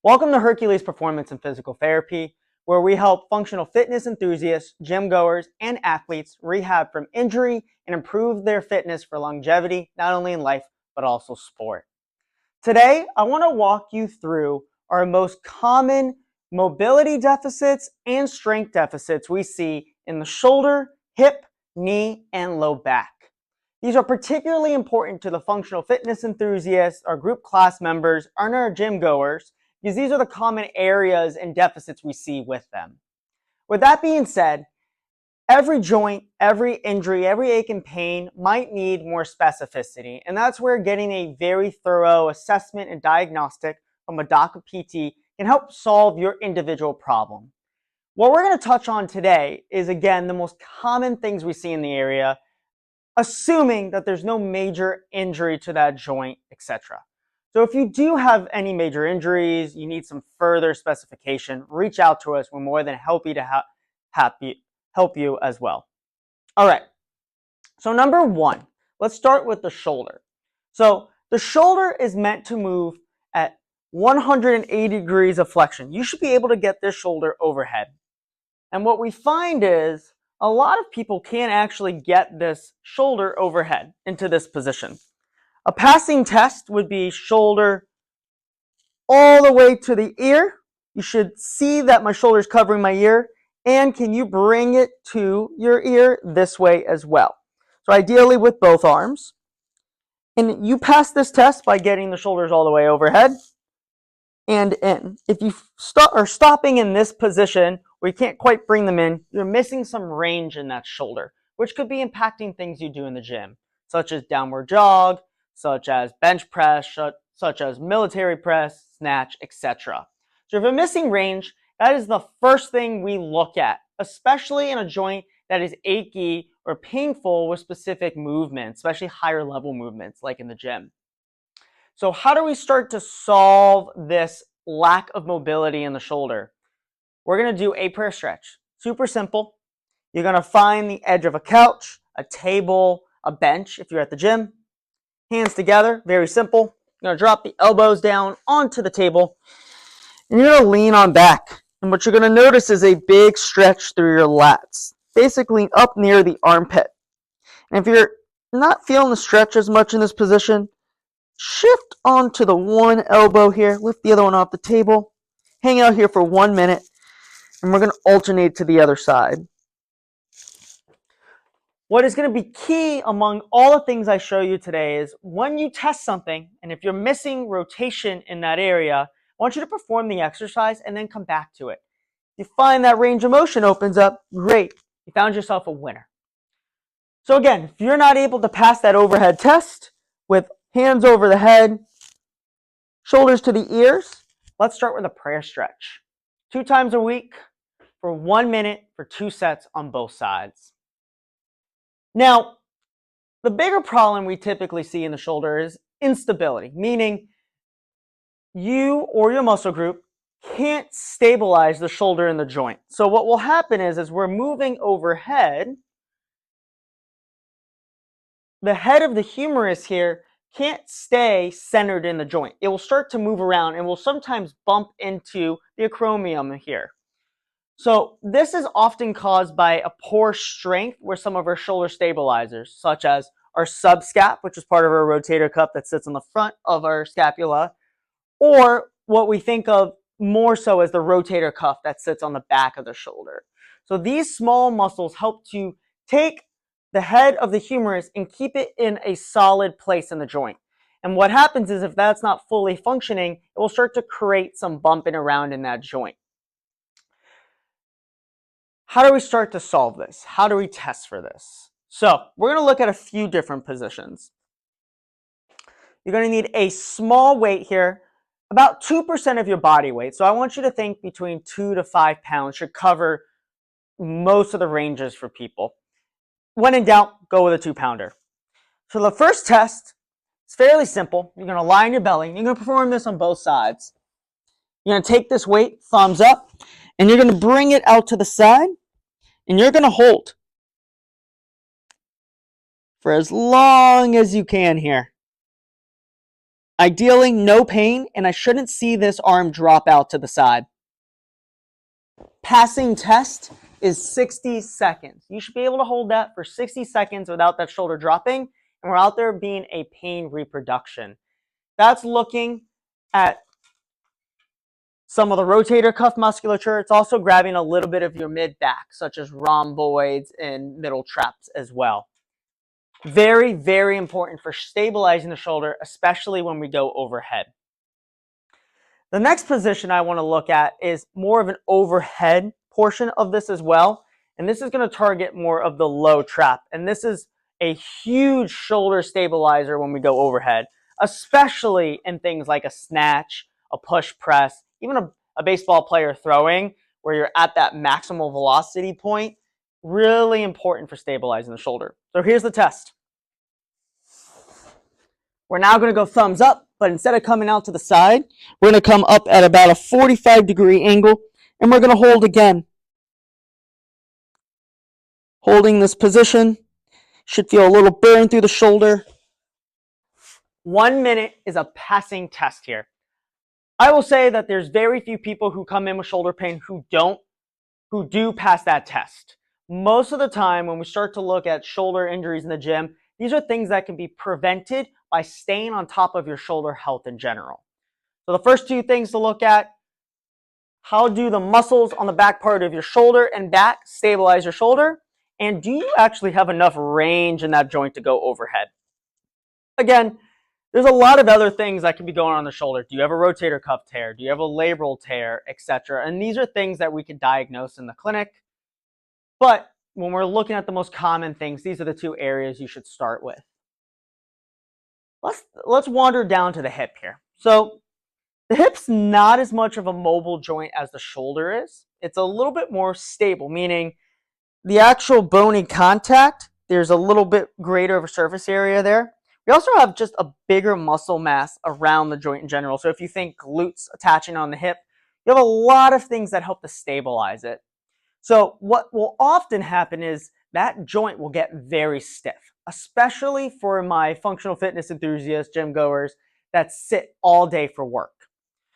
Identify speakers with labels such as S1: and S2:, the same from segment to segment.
S1: Welcome to Hercules Performance and Physical Therapy, where we help functional fitness enthusiasts, gym goers, and athletes rehab from injury and improve their fitness for longevity, not only in life, but also sport. Today, I want to walk you through our most common mobility deficits and strength deficits we see in the shoulder, hip, knee, and low back. These are particularly important to the functional fitness enthusiasts, our group class members, and our gym goers, because these are the common areas and deficits we see with them. With that being said, every joint, every injury, every ache and pain might need more specificity, and that's where getting a very thorough assessment and diagnostic from a doc or PT can help solve your individual problem. What we're going to touch on today is, again, the most common things we see in the area, assuming that there's no major injury to that joint, etc. So if you do have any major injuries, you need some further specification, reach out to us. We're more than happy to help you as well. All right. So number one, let's start with the shoulder. So the shoulder is meant to move at 180 degrees of flexion. You should be able to get this shoulder overhead. And what we find is a lot of people can't actually get this shoulder overhead into this position. A passing test would be shoulder all the way to the ear. You should see that my shoulder is covering my ear. And can you bring it to your ear this way as well? So ideally with both arms. And you pass this test by getting the shoulders all the way overhead and in. If you are stopping in this position where you can't quite bring them in, you're missing some range in that shoulder, which could be impacting things you do in the gym, such as downward jog, such as bench press, such as military press, snatch, etc. So if you're missing range, that is the first thing we look at, especially in a joint that is achy or painful with specific movements, especially higher level movements like in the gym. So how do we start to solve this lack of mobility in the shoulder? We're going to do a prayer stretch. Super simple. You're going to find the edge of a couch, a table, a bench if you're at the gym. Hands together, very simple. You're going to drop the elbows down onto the table. And you're going to lean on back. And what you're going to notice is a big stretch through your lats, basically up near the armpit. And if you're not feeling the stretch as much in this position, shift onto the one elbow here, lift the other one off the table, hang out here for 1 minute, and we're going to alternate to the other side. What is going to be key among all the things I show you today is when you test something, and if you're missing rotation in that area, I want you to perform the exercise and then come back to it. If you find that range of motion opens up, great. You found yourself a winner. So again, if you're not able to pass that overhead test with hands over the head, shoulders to the ears, let's start with a prayer stretch. 2 times a week for 1 minute for 2 sets on both sides. Now, the bigger problem we typically see in the shoulder is instability, meaning you or your muscle group can't stabilize the shoulder in the joint. So what will happen is as we're moving overhead, the head of the humerus here can't stay centered in the joint. It will start to move around and will sometimes bump into the acromion here. So this is often caused by a poor strength where some of our shoulder stabilizers, such as our subscap, which is part of our rotator cuff that sits on the front of our scapula, or what we think of more so as the rotator cuff that sits on the back of the shoulder. So these small muscles help to take the head of the humerus and keep it in a solid place in the joint. And what happens is if that's not fully functioning, it will start to create some bumping around in that joint. How do we start to solve this? How do we test for this? So we're going to look at a few different positions. You're going to need a small weight here, about 2% of your body weight. So I want you to think between 2 to 5 pounds should cover most of the ranges for people. When in doubt, go with a 2-pounder. So the first test is fairly simple. You're going to lie on your belly. You're going to perform this on both sides. You're going to take this weight, thumbs up, and you're going to bring it out to the side, and you're going to hold for as long as you can here. Ideally, no pain, and I shouldn't see this arm drop out to the side. Passing test is 60 seconds. You should be able to hold that for 60 seconds without that shoulder dropping, and we're out there being a pain reproduction. That's looking at some of the rotator cuff musculature. It's also grabbing a little bit of your mid-back, such as rhomboids and middle traps as well. Very, very important for stabilizing the shoulder, especially when we go overhead. The next position I want to look at is more of an overhead portion of this as well. And this is going to target more of the low trap. And this is a huge shoulder stabilizer when we go overhead, especially in things like a snatch, a push press, even a baseball player throwing, where you're at that maximal velocity point. Really important for stabilizing the shoulder. So here's the test. We're now going to go thumbs up, but instead of coming out to the side, we're going to come up at about a 45-degree angle, and we're going to hold again. Holding this position, should feel a little burn through the shoulder. 1 minute is a passing test here. I will say that there's very few people who come in with shoulder pain who do pass that test. Most of the time when we start to look at shoulder injuries in the gym, these are things that can be prevented by staying on top of your shoulder health in general. So the first two things to look at: how do the muscles on the back part of your shoulder and back stabilize your shoulder? And do you actually have enough range in that joint to go overhead? Again, there's a lot of other things that can be going on the shoulder. Do you have a rotator cuff tear? Do you have a labral tear, etc.? And these are things that we can diagnose in the clinic. But when we're looking at the most common things, these are the two areas you should start with. Let's wander down to the hip here. So the hip's not as much of a mobile joint as the shoulder is. It's a little bit more stable, meaning the actual bony contact, there's a little bit greater of a surface area there. We also have just a bigger muscle mass around the joint in general. So if you think glutes attaching on the hip, you have a lot of things that help to stabilize it. So what will often happen is that joint will get very stiff, especially for my functional fitness enthusiasts, gym goers that sit all day for work.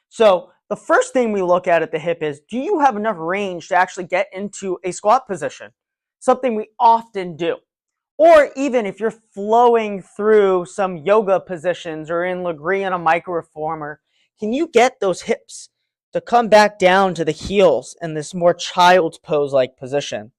S1: So the first thing we look at the hip is, do you have enough range to actually get into a squat position? Something we often do. Or even if you're flowing through some yoga positions or in Legree on a micro reformer, can you get those hips to come back down to the heels in this more child's pose-like position?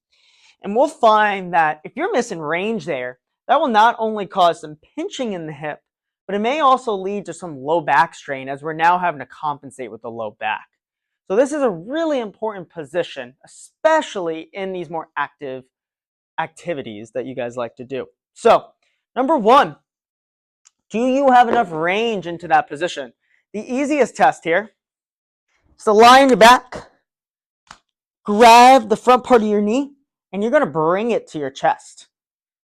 S1: And we'll find that if you're missing range there, that will not only cause some pinching in the hip, but it may also lead to some low back strain, as we're now having to compensate with the low back. So this is a really important position, especially in these more active activities that you guys like to do. So number one, do you have enough range into that position? The easiest test here is to lie on your back, grab the front part of your knee, and you're going to bring it to your chest.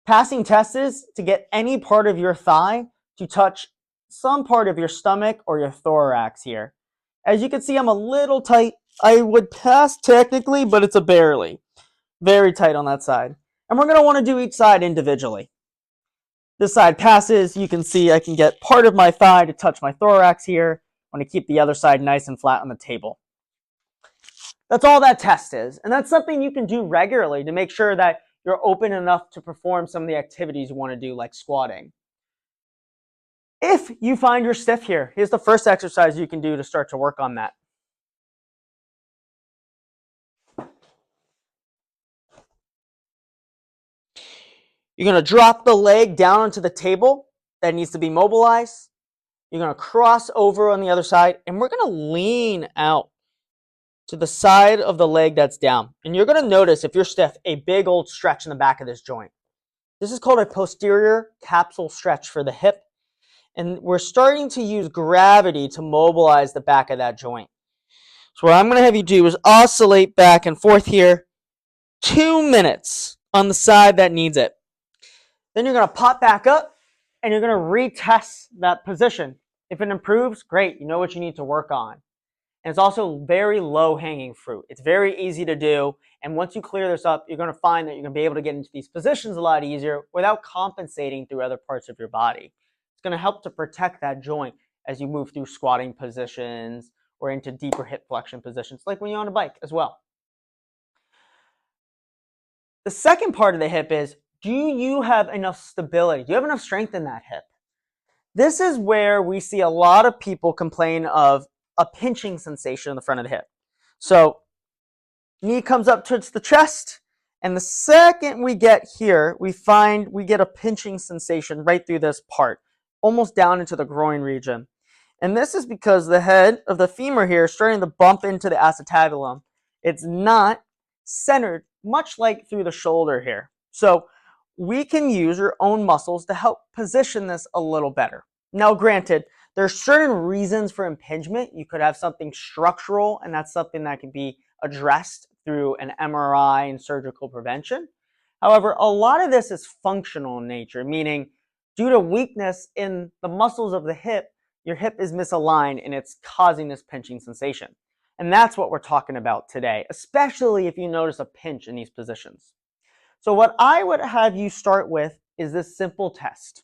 S1: Passing test is to get any part of your thigh to touch some part of your stomach or your thorax here. As you can see, I'm a little tight. I would pass technically, but it's a barely. Very tight on that side. And we're going to want to do each side individually. This side passes. You can see I can get part of my thigh to touch my thorax here. I want to keep the other side nice and flat on the table. That's all that test is. And that's something you can do regularly to make sure that you're open enough to perform some of the activities you want to do, like squatting. If you find you're stiff here, here's the first exercise you can do to start to work on that. You're going to drop the leg down onto the table that needs to be mobilized. You're going to cross over on the other side, and we're going to lean out to the side of the leg that's down. And you're going to notice, if you're stiff, a big old stretch in the back of this joint. This is called a posterior capsule stretch for the hip. And we're starting to use gravity to mobilize the back of that joint. So what I'm going to have you do is oscillate back and forth here 2 minutes on the side that needs it. Then you're going to pop back up and you're going to retest that position. If it improves, great. You know what you need to work on. And it's also very low-hanging fruit. It's very easy to do. And once you clear this up, you're going to find that you're going to be able to get into these positions a lot easier without compensating through other parts of your body. It's going to help to protect that joint as you move through squatting positions or into deeper hip flexion positions, like when you're on a bike as well. The second part of the hip is, do you have enough stability? Do you have enough strength in that hip? This is where we see a lot of people complain of a pinching sensation in the front of the hip. So knee comes up towards the chest, and the second we get here, we get a pinching sensation right through this part, almost down into the groin region. And this is because the head of the femur here is starting to bump into the acetabulum. It's not centered, much like through the shoulder here. So we can use your own muscles to help position this a little better. Now, granted, there's certain reasons for impingement. You could have something structural, and that's something that can be addressed through an MRI and surgical prevention. However, a lot of this is functional in nature, meaning due to weakness in the muscles of the hip, your hip is misaligned and it's causing this pinching sensation. And that's what we're talking about today, especially if you notice a pinch in these positions. So what I would have you start with is this simple test.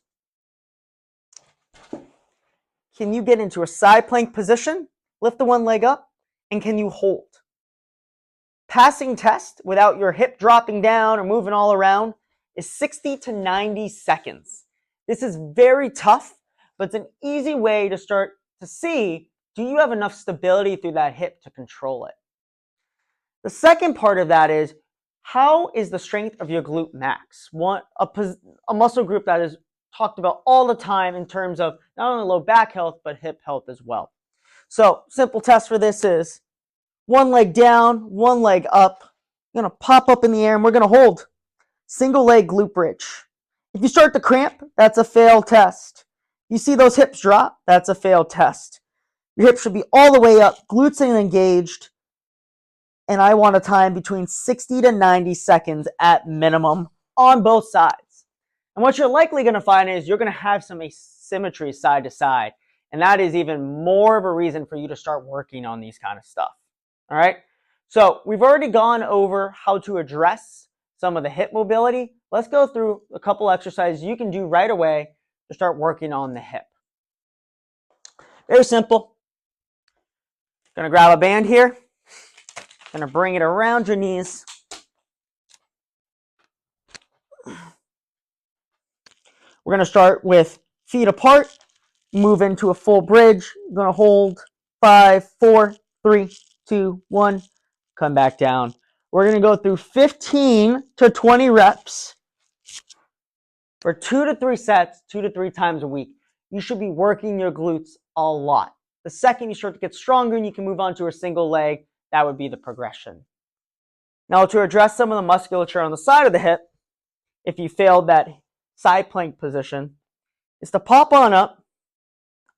S1: Can you get into a side plank position, lift the one leg up, and can you hold? Passing test without your hip dropping down or moving all around is 60 to 90 seconds. This is very tough, but it's an easy way to start to see, do you have enough stability through that hip to control it? The second part of that is, how is the strength of your glute max? A muscle group that is talked about all the time in terms of not only low back health, but hip health as well. So simple test for this is one leg down, one leg up. You're going to pop up in the air and we're going to hold. Single leg glute bridge. If you start to cramp, that's a failed test. You see those hips drop, that's a failed test. Your hips should be all the way up, glutes engaged, and I want a time between 60 to 90 seconds at minimum on both sides. And what you're likely going to find is you're going to have some asymmetry side to side, and that is even more of a reason for you to start working on these kind of stuff. All right, so we've already gone over how to address some of the hip mobility. Let's go through a couple exercises you can do right away to start working on the hip. Very simple. Gonna grab a band here. Gonna bring it around your knees. We're gonna start with feet apart, move into a full bridge. You're gonna hold 5, 4, 3, 2, 1, come back down. We're gonna go through 15 to 20 reps for 2 to 3 sets, 2 to 3 times a week. You should be working your glutes a lot. The second you start to get stronger and you can move on to a single leg, that would be the progression. Now, to address some of the musculature on the side of the hip, if you failed that side plank position, is to pop on up,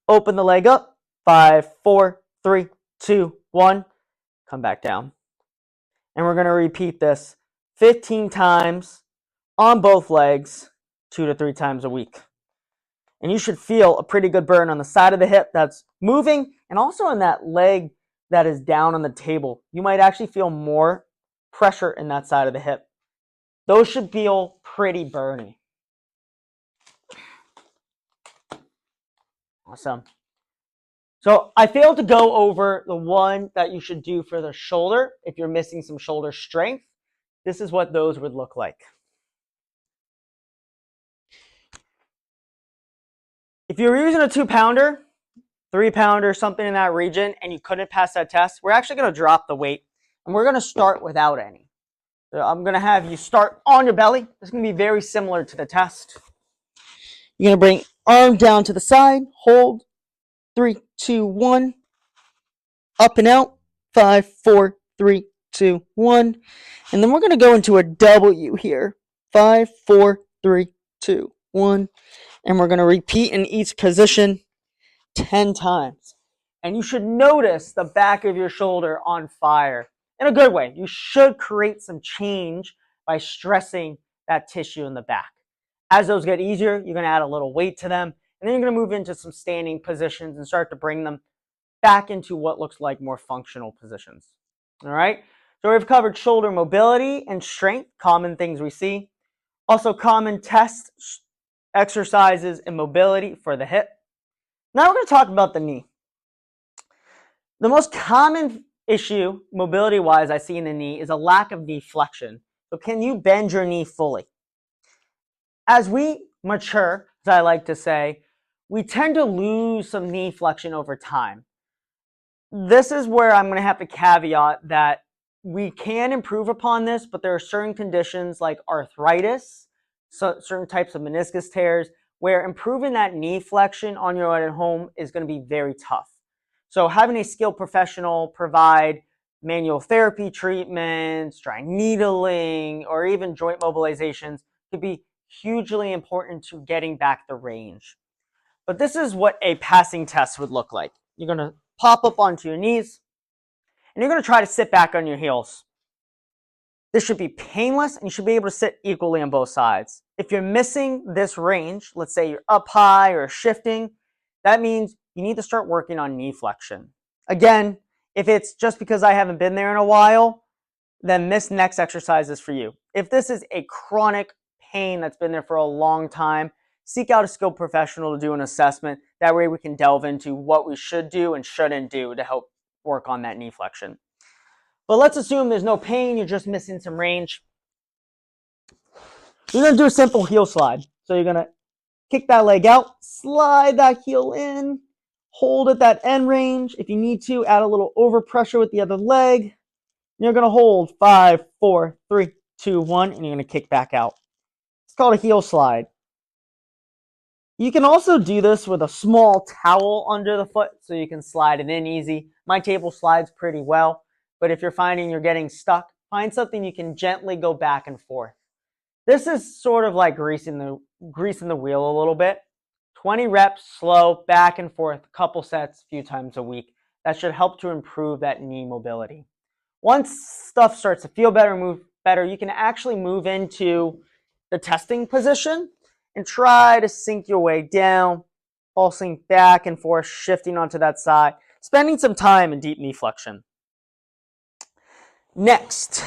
S1: open the leg up, 5, 4, 3, 2, 1, come back down. And we're going to repeat this 15 times on both legs, 2 to 3 times a week. And you should feel a pretty good burn on the side of the hip that's moving, and also in that leg that is down on the table. You might actually feel more pressure in that side of the hip. Those should feel pretty burny. Awesome. So I failed to go over the one that you should do for the shoulder if you're missing some shoulder strength. This is what those would look like. If you're using a 2-pounder, 3-pounder, something in that region, and you couldn't pass that test, we're actually going to drop the weight, and we're going to start without any. So I'm going to have you start on your belly. This is going to be very similar to the test. You're going to bring arm down to the side, hold, 3, 2, 1, up and out, 5, 4, 3, 2, 1, and then we're going to go into a W here, 5, 4, 3, 2, 1, and we're going to repeat in each position 10 times. And you should notice the back of your shoulder on fire in a good way. You should create some change by stressing that tissue in the back. As those get easier, you're going to add a little weight to them, and then you're going to move into some standing positions and start to bring them back into what looks like more functional positions. All right, so we've covered shoulder mobility and strength, common things we see. Also common test exercises and mobility for the hip. Now we're going to talk about the knee. The most common issue, mobility-wise, I see in the knee is a lack of knee flexion. So can you bend your knee fully? As we mature, as I like to say, we tend to lose some knee flexion over time. This is where I'm going to have to caveat that we can improve upon this, but there are certain conditions like arthritis, certain types of meniscus tears, where improving that knee flexion on your own at home is going to be very tough. So having a skilled professional provide manual therapy treatments, dry needling, or even joint mobilizations could be hugely important to getting back the range. But this is what a passing test would look like. You're going to pop up onto your knees, and you're going to try to sit back on your heels. This should be painless, and you should be able to sit equally on both sides. If you're missing this range, let's say you're up high or shifting, that means you need to start working on knee flexion. Again, if it's just because I haven't been there in a while, then this next exercise is for you. If this is a chronic pain that's been there for a long time, seek out a skilled professional to do an assessment. That way we can delve into what we should do and shouldn't do to help work on that knee flexion. But let's assume there's no pain, you're just missing some range. You're going to do a simple heel slide. So you're going to kick that leg out, slide that heel in, hold at that end range. If you need to, add a little overpressure with the other leg. You're going to hold 5, 4, 3, 2, 1, and you're going to kick back out. It's called a heel slide. You can also do this with a small towel under the foot so you can slide it in easy. My table slides pretty well, but if you're finding you're getting stuck, find something you can gently go back and forth. This is sort of like greasing the wheel a little bit. 20 reps, slow, back and forth, a couple sets, a few times a week. That should help to improve that knee mobility. Once stuff starts to feel better, move better, you can actually move into the testing position and try to sink your way down, pulsing back and forth, shifting onto that side, spending some time in deep knee flexion. Next,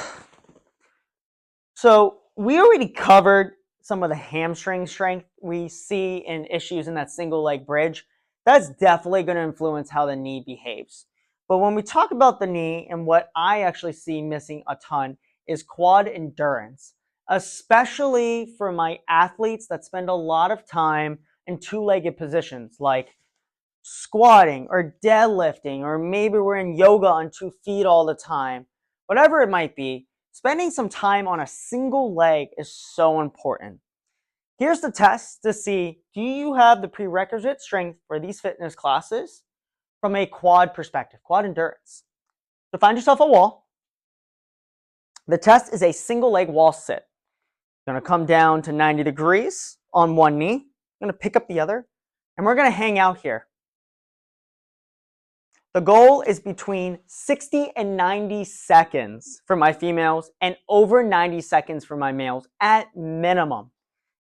S1: so we already covered some of the hamstring strength we see in issues in that single leg bridge. That's definitely going to influence how the knee behaves. But when we talk about the knee, and what I actually see missing a ton is quad endurance, especially for my athletes that spend a lot of time in two-legged positions like squatting or deadlifting, or maybe we're in yoga on 2 feet all the time. Whatever it might be, spending some time on a single leg is so important. Here's the test to see, do you have the prerequisite strength for these fitness classes from a quad perspective, quad endurance? So find yourself a wall. The test is a single leg wall sit. You're going to come down to 90 degrees on one knee. You're going to pick up the other, and we're going to hang out here. The goal is between 60 and 90 seconds for my females and over 90 seconds for my males at minimum.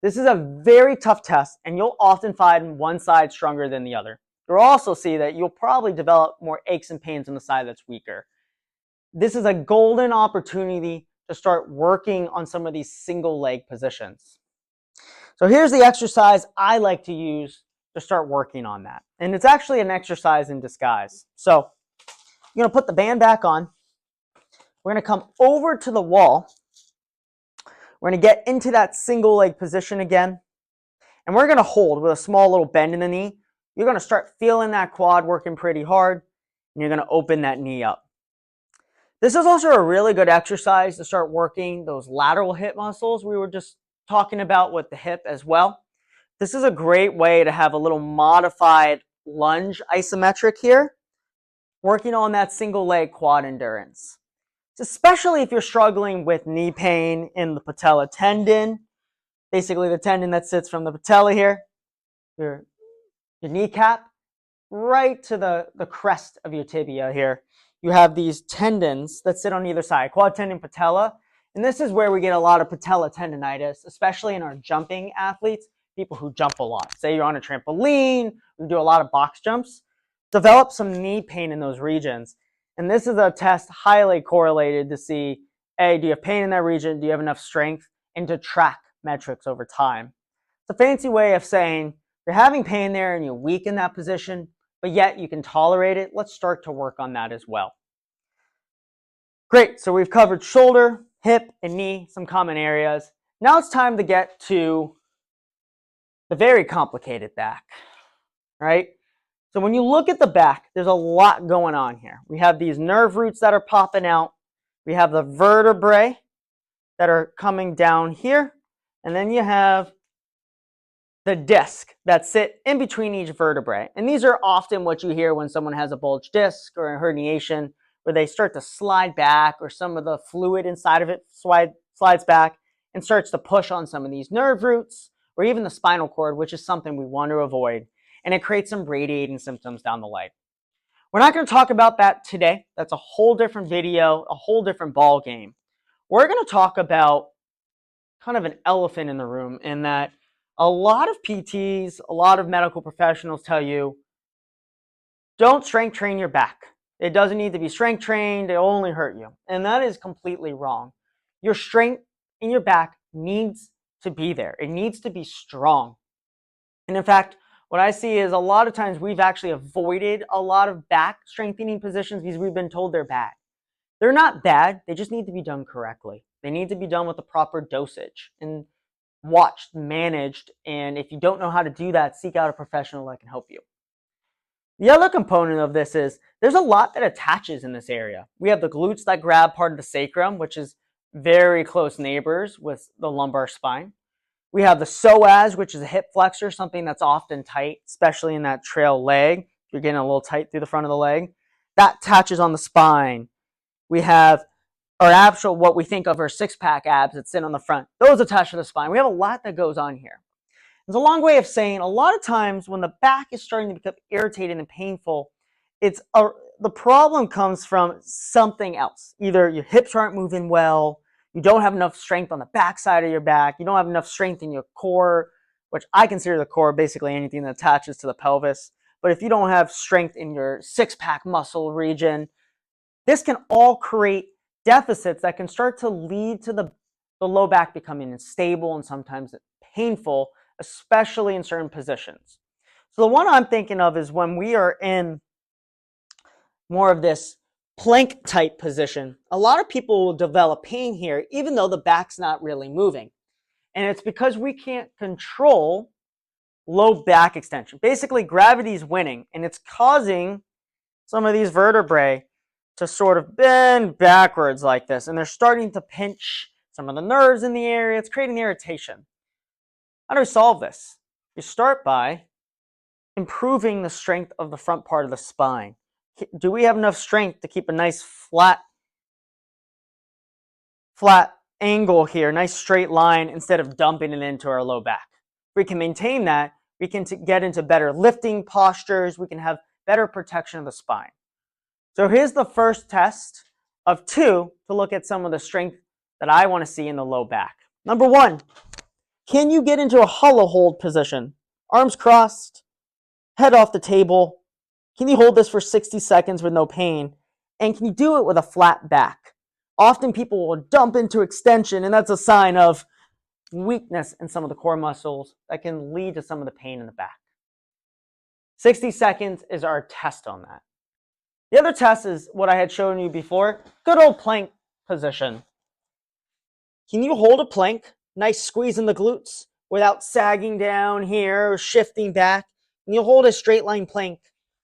S1: This is a very tough test, and you'll often find one side stronger than the other. You'll also see that you'll probably develop more aches and pains on the side that's weaker. This is a golden opportunity to start working on some of these single leg positions. So here's the exercise I like to use to start working on that. And it's actually an exercise in disguise. So you're going to put the band back on. We're going to come over to the wall. We're going to get into that single leg position again. And we're going to hold with a small little bend in the knee. You're going to start feeling that quad working pretty hard. And you're going to open that knee up. This is also a really good exercise to start working those lateral hip muscles we were just talking about with the hip as well. This is a great way to have a little modified lunge isometric here, working on that single leg quad endurance. Especially if you're struggling with knee pain in the patella tendon, basically the tendon that sits from the patella here, your kneecap, right to the crest of your tibia here. You have these tendons that sit on either side, quad tendon, patella, and this is where we get a lot of patella tendonitis, especially in our jumping athletes, people who jump a lot. Say you're on a trampoline, you do a lot of box jumps, develop some knee pain in those regions. And this is a test highly correlated to see, A, do you have pain in that region? Do you have enough strength? And to track metrics over time. It's a fancy way of saying you're having pain there and you weaken that position, but yet you can tolerate it, let's start to work on that as well. Great, so we've covered shoulder, hip, and knee, some common areas. Now it's time to get to the very complicated back, right? So when you look at the back, there's a lot going on here. We have these nerve roots that are popping out. We have the vertebrae that are coming down here. And then you have the disc that sit in between each vertebrae. And these are often what you hear when someone has a bulged disc or a herniation, where they start to slide back or some of the fluid inside of it slides back and starts to push on some of these nerve roots or even the spinal cord, which is something we want to avoid. And it creates some radiating symptoms down the leg. We're not going to talk about that today. That's a whole different video, a whole different ball game. We're going to talk about kind of an elephant in the room, in that a lot of PTs, a lot of medical professionals tell you, don't strength train your back. It doesn't need to be strength trained. It'll only hurt you. And that is completely wrong. Your strength in your back needs to be there. It needs to be strong. And in fact, what I see is a lot of times we've actually avoided a lot of back strengthening positions because we've been told they're bad. They're not bad. They just need to be done correctly. They need to be done with the proper dosage and watched, managed. And if you don't know how to do that, seek out a professional that can help you. The other component of this is there's a lot that attaches in this area. We have the glutes that grab part of the sacrum, which is very close neighbors with the lumbar spine. We have the psoas, which is a hip flexor, something that's often tight, especially in that trail leg. You're getting a little tight through the front of the leg. That attaches on the spine. We have our actual, what we think of our six-pack abs that sit on the front. Those attach to the spine. We have a lot that goes on here. It's a long way of saying a lot of times when the back is starting to become irritated and painful, the problem comes from something else. Either your hips aren't moving well, you don't have enough strength on the back side of your back, you don't have enough strength in your core, which I consider the core basically anything that attaches to the pelvis. But if you don't have strength in your six-pack muscle region, this can all create deficits that can start to lead to the low back becoming unstable and sometimes painful, especially in certain positions. So the one I'm thinking of is when we are in more of this plank type position. A lot of people will develop pain here even though the back's not really moving. And it's because we can't control low back extension. Basically, gravity's winning and it's causing some of these vertebrae to sort of bend backwards like this. And they're starting to pinch some of the nerves in the area. It's creating irritation. How do we solve this? You start by improving the strength of the front part of the spine. Do we have enough strength to keep a nice flat angle here, nice straight line, instead of dumping it into our low back? If we can maintain that, we can get into better lifting postures. We can have better protection of the spine. So here's the first test of 2 to look at some of the strength that I want to see in the low back. Number 1, can you get into a hollow hold position? Arms crossed, head off the table. Can you hold this for 60 seconds with no pain? And can you do it with a flat back? Often people will dump into extension, and that's a sign of weakness in some of the core muscles that can lead to some of the pain in the back. 60 seconds is our test on that. The other test is what I had shown you before, good old plank position. Can you hold a plank, nice squeeze in the glutes without sagging down here or shifting back? And you'll hold a straight line plank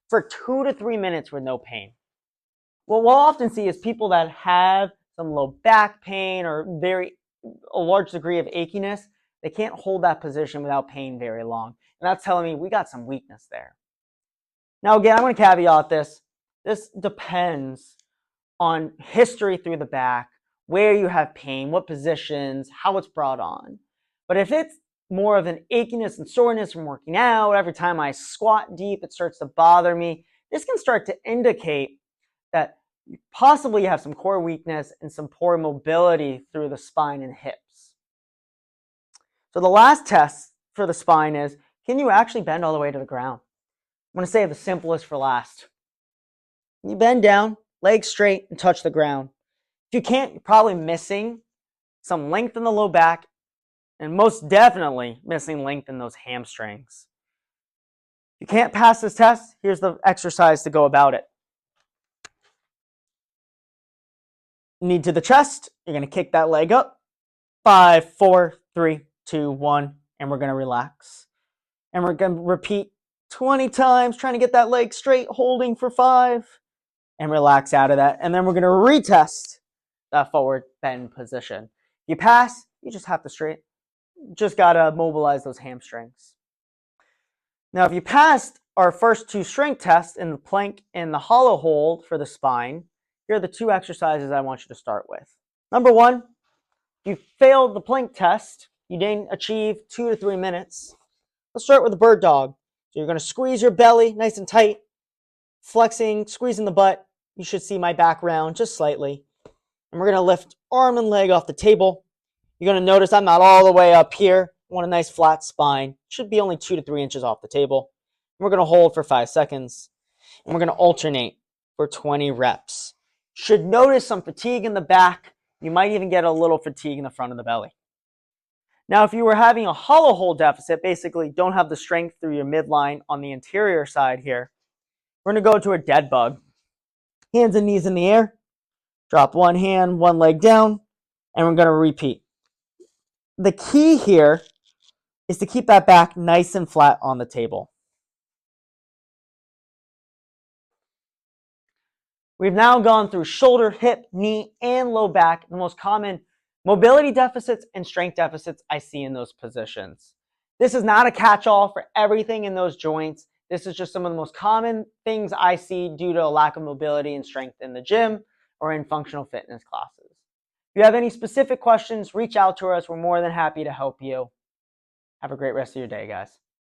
S1: for 2 to 3 minutes with no pain. What we'll often see is people that have some low back pain or a large degree of achiness, they can't hold that position without pain very long. And that's telling me we got some weakness there. Now again, I'm going to caveat this. This depends on history through the back, where you have pain, what positions, how it's brought on. But if it's more of an achiness and soreness from working out, every time I squat deep, it starts to bother me, this can start to indicate that you possibly have some core weakness and some poor mobility through the spine and hips. So the last test for the spine is, can you actually bend all the way to the ground? I'm going to save the simplest for last. You bend down, legs straight, and touch the ground. If you can't, you're probably missing some length in the low back, and most definitely missing length in those hamstrings. you can't pass this test, here's the exercise to go about it. Knee to the chest, you're going to kick that leg up. 5, 4, 3, 2, 1, and we're going to relax. And we're going to repeat 20 times, trying to get that leg straight, holding for 5, and relax out of that. And then we're going to retest that forward bend position. You pass, you just have to just got to mobilize those hamstrings. Now, if you passed our first 2 strength tests in the plank and the hollow hold for the spine, here are the 2 exercises I want you to start with. Number 1, you failed the plank test. You didn't achieve 2 to 3 minutes. Let's start with the bird dog. So you're going to squeeze your belly nice and tight, flexing, squeezing the butt. You should see my back round just slightly. And we're going to lift arm and leg off the table. You're going to notice I'm not all the way up here. I want a nice flat spine. Should be only 2 to 3 inches off the table. And we're going to hold for 5 seconds. And we're going to alternate for 20 reps. Should notice some fatigue in the back. You might even get a little fatigue in the front of the belly. Now, if you were having a hollow hold deficit, basically don't have the strength through your midline on the interior side here, we're going to go to a dead bug. Hands and knees in the air. Drop one hand, one leg down, and we're going to repeat. The key here is to keep that back nice and flat on the table. We've now gone through shoulder, hip, knee, and low back, the most common mobility deficits and strength deficits I see in those positions. This is not a catch-all for everything in those joints. This is just some of the most common things I see due to a lack of mobility and strength in the gym or in functional fitness classes. If you have any specific questions, reach out to us. We're more than happy to help you. Have a great rest of your day, guys.